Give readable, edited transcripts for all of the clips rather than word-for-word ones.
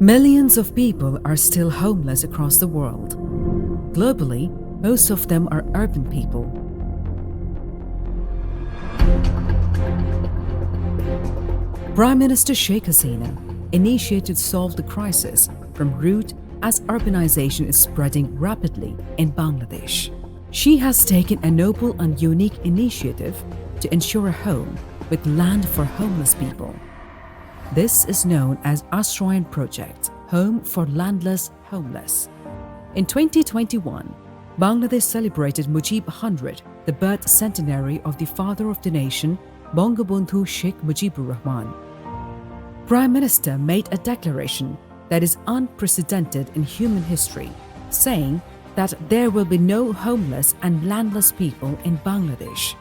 Millions of people are still homeless across the world. Globally, most of them are urban people. Prime Minister Sheikh Hasina initiated to solve the crisis from root as urbanization is spreading rapidly in Bangladesh. She has taken a noble and unique initiative to ensure a home with land for homeless people. This is known as Ashrayan Project, Home for Landless-Homeless. In 2021, Bangladesh celebrated Mujib 100, the birth centenary of the father of the nation, Bangabandhu Sheikh Mujibur Rahman. Prime Minister made a declaration that is unprecedented in human history, saying that there will be no homeless and landless people in Bangladesh.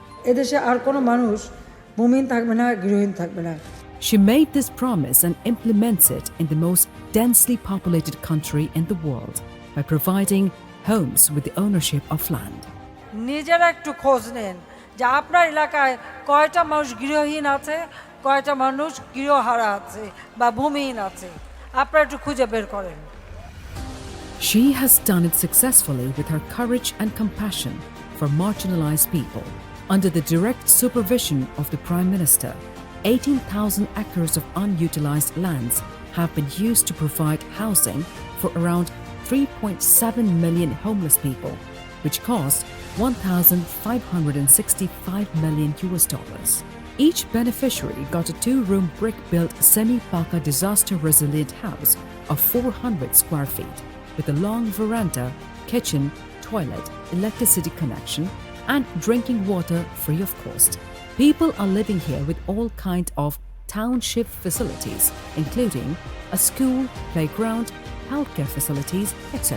She made this promise and implements it in the most densely populated country in the world by providing homes with the ownership of land. নিজেরা একটু খোঁজ নেন যে আপনার এলাকায় কয়টা মানুষ গৃহহীন আছে, কয়টা মানুষ গৃহহারা আছে বা ভূমিহীন আছে, আপনারা একটু খুঁজে বের করেন। She has done it successfully with her courage and compassion for marginalized people. Under the direct supervision of the Prime Minister, 18,000 acres of unutilized lands have been used to provide housing for around 3.7 million homeless people, which cost $1,565 million. Each beneficiary got a 2-room brick-built semi-paka disaster-resilient house of 400 square feet with a long veranda, kitchen, toilet, electricity connection, and drinking water free of cost. People are living here with all kinds of township facilities, including a school, playground, healthcare facilities, etc.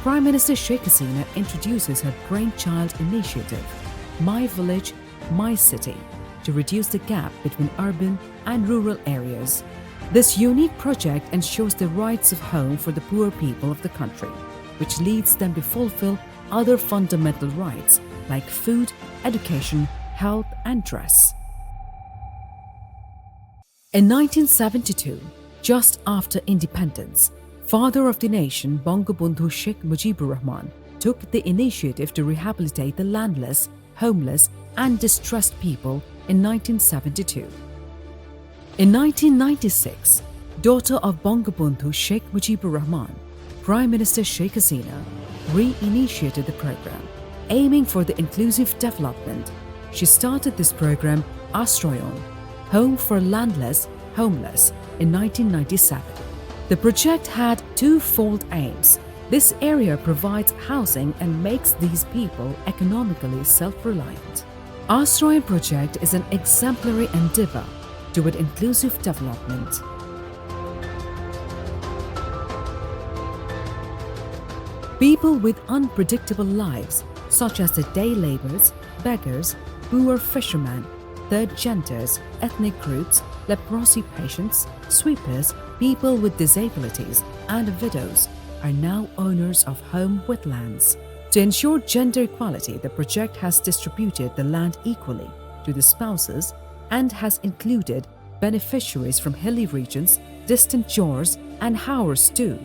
Prime Minister Sheikh Hasina introduces her brainchild initiative, My Village, My City, to reduce the gap between urban and rural areas. This unique project ensures the rights of home for the poor people of the country, which leads them to fulfill other fundamental rights like food, education, health and dress. In 1972, just after independence, father of the nation Bangabandhu Sheikh Mujibur Rahman took the initiative to rehabilitate the landless, homeless and distressed people in 1972. In 1996, daughter of Bangabandhu Sheikh Mujibur Rahman, Prime Minister Sheikh Hasina re-initiated the program, aiming for the inclusive development. She started this program, Ashrayan, Home for Landless-Homeless, in 1997. The project had twofold aims. This area provides housing and makes these people economically self-reliant. Ashrayan project is an exemplary endeavor toward inclusive development. People with unpredictable lives, such as the day laborers, beggars, poor fishermen, third genders, ethnic groups, leprosy patients, sweepers, people with disabilities, and widows are now owners of home with lands. To ensure gender equality, the project has distributed the land equally to the spouses and has included beneficiaries from hilly regions, distant jors, and howers too.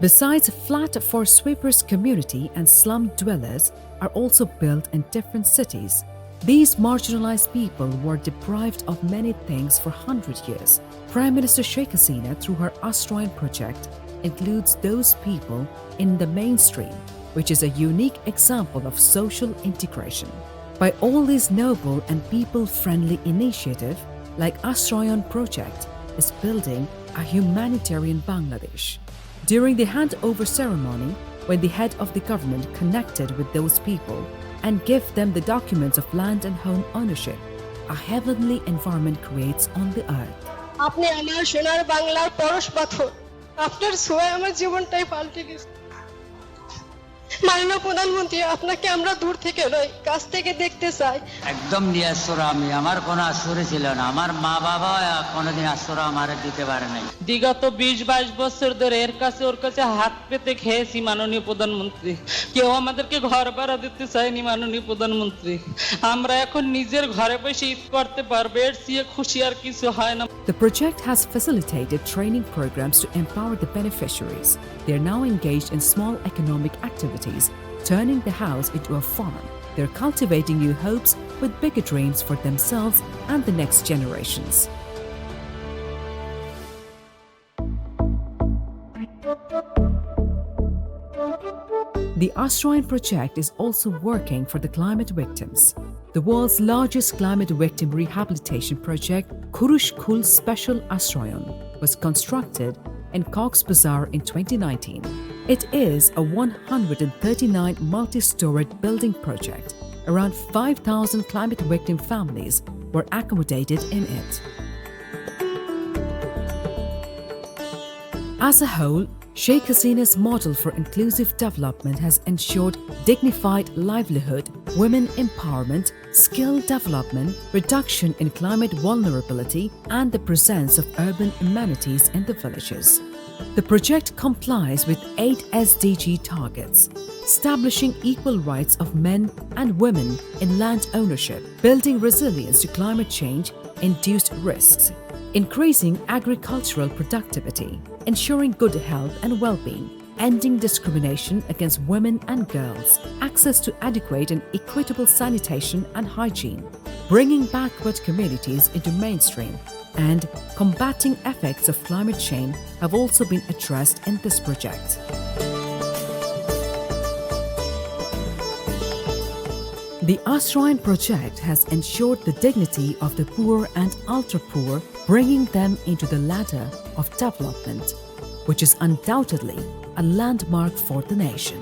Besides, flat for sweepers community and slum dwellers are also built in different cities. These marginalized people were deprived of many things for 100 years. Prime Minister Sheikh Hasina, through her Ashrayan project, includes those people in the mainstream, which is a unique example of social integration. By all this noble and people-friendly initiative, like Ashrayan project, is building a humanitarian Bangladesh. During the handover ceremony, when the head of the government connected with those people and give them the documents of land and home ownership, a heavenly environment creates on the earth. আপনি আমার সোনার বাংলার পরশ পাথর, আপনার ছোঁয়ায় আমার জীবনটাই পাল্টে গেছে। মাননীয় প্রধানমন্ত্রী, আপনাকে আমরা দূর থেকে নয় কাছ থেকে দেখতে চাই। একদম নিঃস্বর আমি, আমার কোনো আশ্রয় ছিল না, আমার মা বাবা কোনোদিন আশ্রয় আমার দিতে পারে নাই। বিগত 20-22 বছর ধরে এর কাছে ওর কাছে হাত পেতে খেয়েছি মাননীয় প্রধানমন্ত্রী। কেউ আমাদেরকে ঘর ভাড়া দিতে চায়নি মাননীয় প্রধানমন্ত্রী। আমরা এখন নিজের ঘরে বসে ঈদ করতে পারবো, এর চেয়ে খুশি আর কিছু হয় না। The project has facilitated training programs to empower the beneficiaries. They are now engaged in small economic activities, turning the house into a farm. They're cultivating new hopes with bigger dreams for themselves and the next generations. The Ashrayan project is also working for the climate victims. The world's largest climate victim rehabilitation project, Kurush Kul Special Ashrayan, was constructed in Cox's Bazar in 2019. It is a 139 multi-storied building project. Around 5,000 climate victim families were accommodated in it. As a whole, Sheikh Hasina's model for inclusive development has ensured dignified livelihood, women empowerment, skill development, reduction in climate vulnerability, and the presence of urban amenities in the villages. The project complies with 8 SDG targets, establishing equal rights of men and women in land ownership, building resilience to climate change-induced risks, increasing agricultural productivity, ensuring good health and well-being, ending discrimination against women and girls, access to adequate and equitable sanitation and hygiene, bringing backward communities into mainstream, and combating effects of climate change have also been addressed in this project. The Ashrayan project has ensured the dignity of the poor and ultra-poor, bringing them into the ladder of development, which is undoubtedly a landmark for the nation.